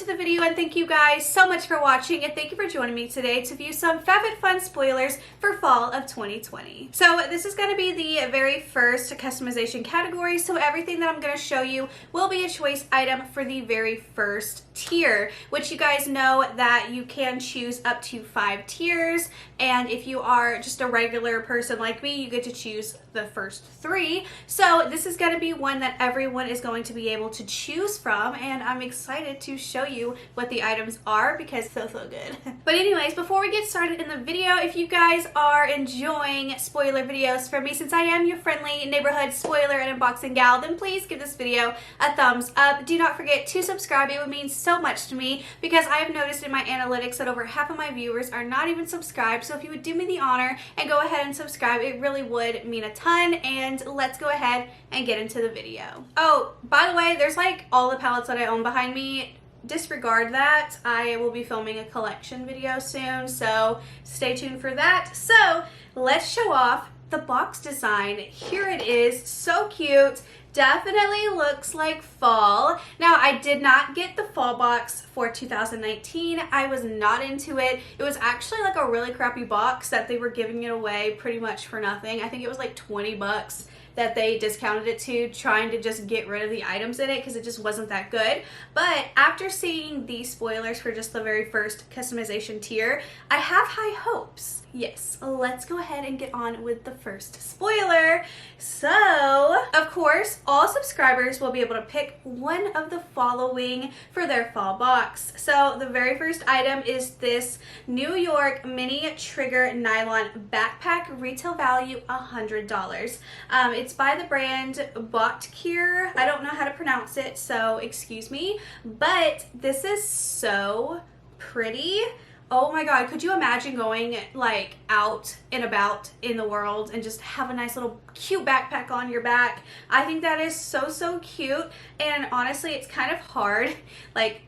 to the video, and thank you guys so much for watching, and thank you for joining me today to view some Fabfitfun spoilers for fall of 2020. So this is going to be the very first customization category, so everything that I'm going to show you will be a choice item for the very first tier, which you guys know that you can choose up to 5 tiers, and if you are just a regular person like me, you get to choose the first 3. So this is going to be one that everyone is going to be able to choose from, and I'm excited to show you what the items are because so good. But anyways, before we get started in the video, if you guys are enjoying spoiler videos from me, since I am your friendly neighborhood spoiler and unboxing gal, then please give this video a thumbs up. Do not forget to subscribe. It would mean so much to me because I have noticed in my analytics that over half of my viewers are not even subscribed. So if you would do me the honor and go ahead and subscribe, it really would mean a ton. And let's go ahead and get into the video. Oh, by the way, there's like all the palettes that I own behind me. Disregard that. I will be filming a collection video soon, so stay tuned for that. So let's show off the box design. Here it is, so cute. Definitely looks like fall. Now, I did not get the fall box for 2019. I was not into it. It was actually like a really crappy box that they were giving it away pretty much for nothing. I think it was like 20 bucks that they discounted it to, trying to just get rid of the items in it because it just wasn't that good. But after seeing these spoilers for just the very first customization tier, I have high hopes. Yes, let's go ahead and get on with the first spoiler. So, of course, all subscribers will be able to pick one of the following for their fall box. So the very first item is this New York mini trigger nylon backpack, retail value $100. It's by the brand Boxycharm. I don't know how to pronounce it, so excuse me, but this is so pretty. Oh my god, could you imagine going like out and about in the world and just have a nice little cute backpack on your back? I think that is so cute, and honestly it's kind of hard, like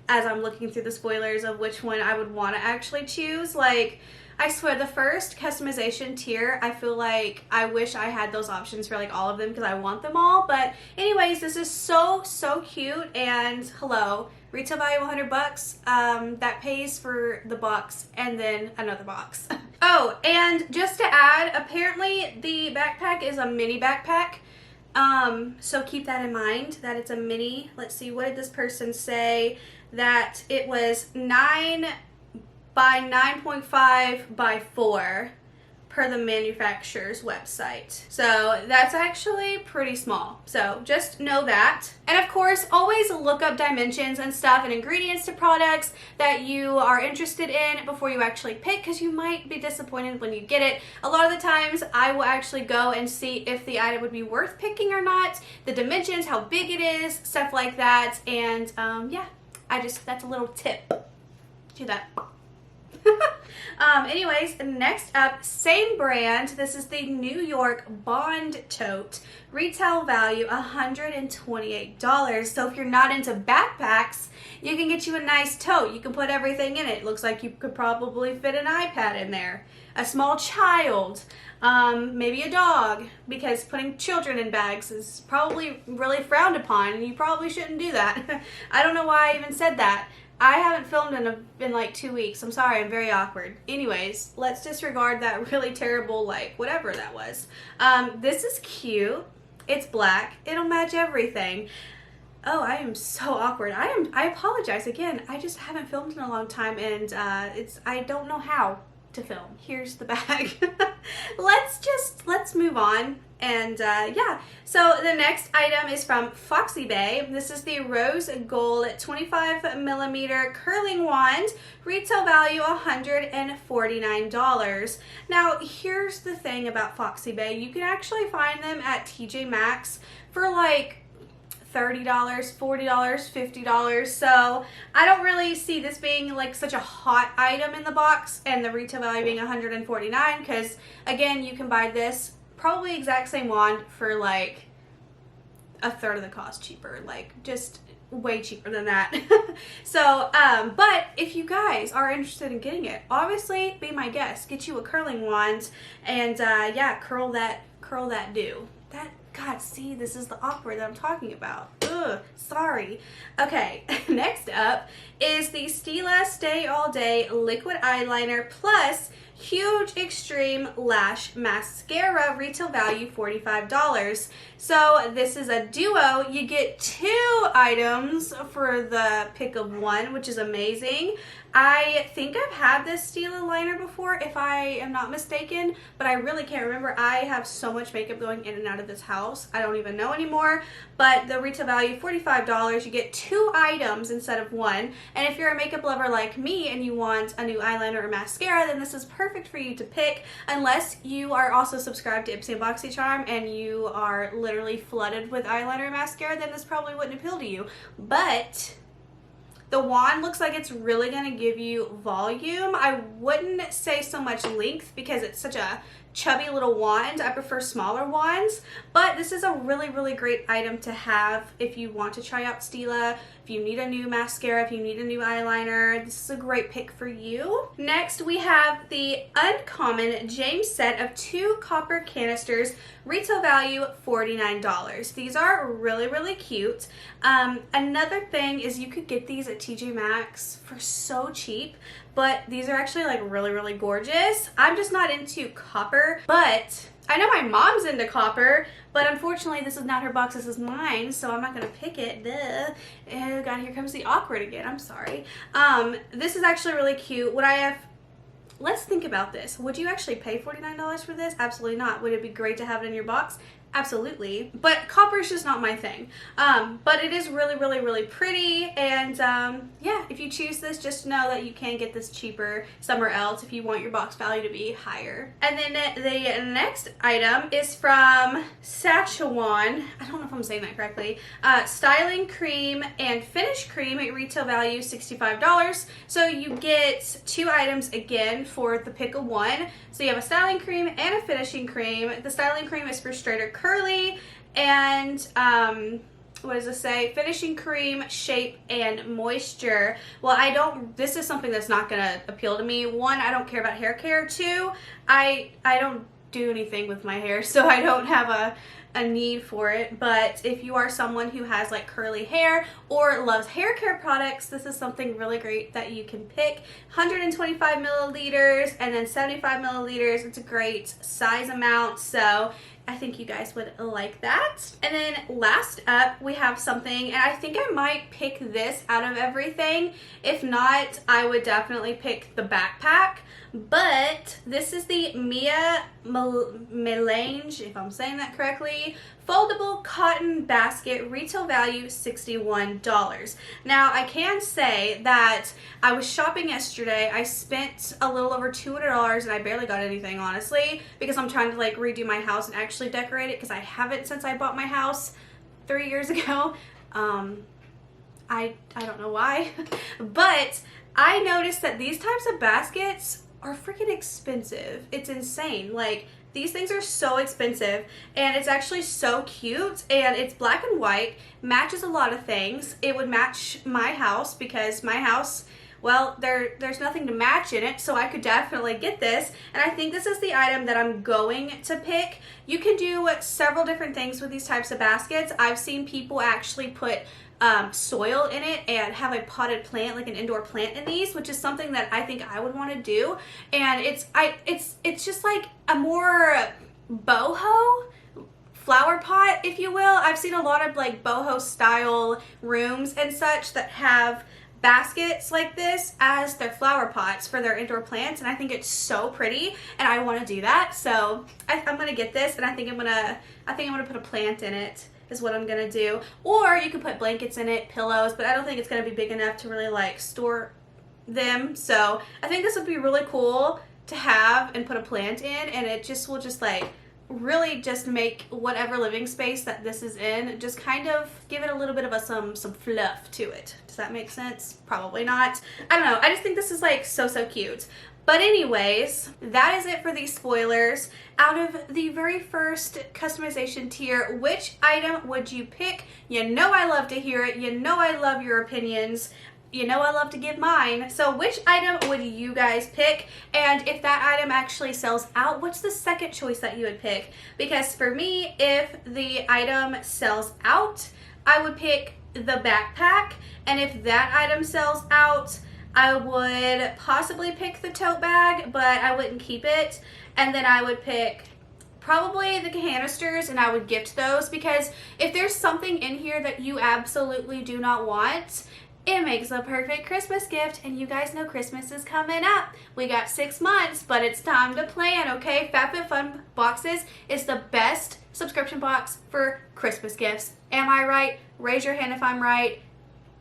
as I'm looking through the spoilers of which one I would want to actually choose. Like, I swear, the first customization tier, I feel like I wish I had those options for like all of them because I want them all. But anyways, this is so cute, and hello, retail value 100 bucks. That pays for the box and then another box. Oh, and just to add, apparently the backpack is a mini backpack. So keep that in mind, that it's a mini. Let's see, what did this person say? That it was 9 by 9.5 by 4 per the manufacturer's website. So that's actually pretty small. So just know that. And of course, always look up dimensions and stuff and ingredients to products that you are interested in before you actually pick, because you might be disappointed when you get it. A lot of the times I will actually go and see if the item would be worth picking or not, the dimensions, how big it is, stuff like that. And yeah, that's a little tip. Do that. Anyways, next up, same brand. This is the New York Bond Tote. Retail value $128. So if you're not into backpacks, you can get you a nice tote. You can put everything in it. Looks like you could probably fit an iPad in there, a small child, maybe a dog, because putting children in bags is probably really frowned upon, and you probably shouldn't do that. I don't know why I even said that. I haven't filmed in like 2 weeks. I'm sorry, I'm very awkward. Anyways, let's disregard that really terrible, like, whatever that was. This is cute. It's black. It'll match everything. Oh, I am so awkward. I apologize again. I just haven't filmed in a long time, and I don't know how to film. Here's the bag. Let's move on. And yeah, so the next item is from Foxy Bae. This is the rose gold 25mm curling wand, retail value $149. Now here's the thing about Foxy Bae, you can actually find them at TJ Maxx for like $30, $40, $50. So I don't really see this being like such a hot item in the box, and the retail value being $149, because again, you can buy this probably exact same wand for like a third of the cost cheaper, like just way cheaper than that. So but if you guys are interested in getting it, obviously be my guest, get you a curling wand, and yeah, curl that do. That God, see, this is the awkward that I'm talking about. Ugh, sorry. Okay, next up is the Stila Stay All Day Liquid Eyeliner Plus Huge Extreme Lash Mascara, retail value $45. So this is a duo. You get 2 items for the pick of 1, which is amazing. I think I've had this Stila liner before, if I am not mistaken, but I really can't remember. I have so much makeup going in and out of this house, I don't even know anymore. But the retail value, $45. You get 2 items instead of 1. And if you're a makeup lover like me and you want a new eyeliner or mascara, then this is perfect for you to pick, unless you are also subscribed to IPSY and Boxycharm and you are literally flooded with eyeliner and mascara, then this probably wouldn't appeal to you. But the wand looks like it's really going to give you volume. I wouldn't say so much length because it's such a chubby little wand. I prefer smaller wands, but this is a really, really great item to have if you want to try out Stila, if you need a new mascara, if you need a new eyeliner. This is a great pick for you. Next, we have the Uncommon James set of 2 copper canisters, retail value $49. These are really, really cute. Another thing is you could get these at TJ Maxx for so cheap, but these are actually like really, really gorgeous. I'm just not into copper, but I know my mom's into copper, but unfortunately this is not her box, this is mine, so I'm not gonna pick it. Duh. Oh God, here comes the awkward again, I'm sorry. This is actually really cute. Let's think about this. Would you actually pay $49 for this? Absolutely not. Would it be great to have it in your box? Absolutely. But copper is just not my thing. But it is really, really, really pretty. And yeah, if you choose this, just know that you can get this cheaper somewhere else if you want your box value to be higher. And then the next item is from Sachawan. I don't know if I'm saying that correctly. Styling cream and finish cream at retail value $65. So you get 2 items again for the pick of 1. So you have a styling cream and a finishing cream. The styling cream is for straighter curly, and what does it say? Finishing cream, shape, and moisture. Well, this is something that's not gonna appeal to me. 1, I don't care about hair care. 2, I don't do anything with my hair, so I don't have a need for it. But if you are someone who has like curly hair or loves hair care products, this is something really great that you can pick. 125 milliliters and then 75 milliliters. It's a great size amount, so I think you guys would like that. And then last up, we have something, and I think I might pick this out of everything. If not, I would definitely pick the backpack. But this is the Mia Melange, if I'm saying that correctly, foldable cotton basket, retail value $61. Now, I can say that I was shopping yesterday. I spent a little over $200 and I barely got anything, honestly, because I'm trying to like redo my house and actually decorate it, because I haven't since I bought my house 3 years ago. I don't know why, but I noticed that these types of baskets are freaking expensive. It's insane. Like, these things are so expensive, and it's actually so cute, and it's black and white, matches a lot of things. It would match my house, because my house, well, there's nothing to match in it, so I could definitely get this, and I think this is the item that I'm going to pick. You can do several different things with these types of baskets. I've seen people actually put soil in it and have a potted plant, like an indoor plant in these, which is something that I think I would want to do. And it's just like a more boho flower pot, if you will. I've seen a lot of like boho style rooms and such that have baskets like this as their flower pots for their indoor plants, and I think it's so pretty, and I want to do that. So I'm gonna get this, and I think I'm gonna put a plant in it, is what I'm gonna do. Or you can put blankets in it, pillows, but I don't think it's gonna be big enough to really like store them. So I think this would be really cool to have and put a plant in, and it just will just like really just make whatever living space that this is in, just kind of give it a little bit of some fluff to it. Does that make sense? Probably not. I don't know. I just think this is like so cute. But anyways, that is it for these spoilers. Out of the very first customization tier, which item would you pick? You know I love to hear it. You know I love your opinions. you know I love to give mine. So which item would you guys pick? And if that item actually sells out, what's the second choice that you would pick? Because for me, if the item sells out, I would pick the backpack. And if that item sells out, I would possibly pick the tote bag, but I wouldn't keep it. And then I would pick probably the canisters, and I would gift those, because if there's something in here that you absolutely do not want, it makes a perfect Christmas gift. And you guys know Christmas is coming up. We got 6 months, but it's time to plan, okay? Fabfitfun boxes is the best subscription box for Christmas gifts. Am I right? Raise your hand if I'm right.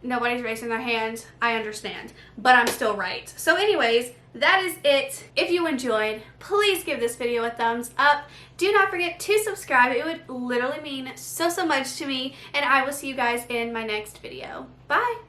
Nobody's raising their hand. I understand, but I'm still right. So anyways, that is it. If you enjoyed, please give this video a thumbs up. Do not forget to subscribe. It would literally mean so much to me, and I will see you guys in my next video. Bye.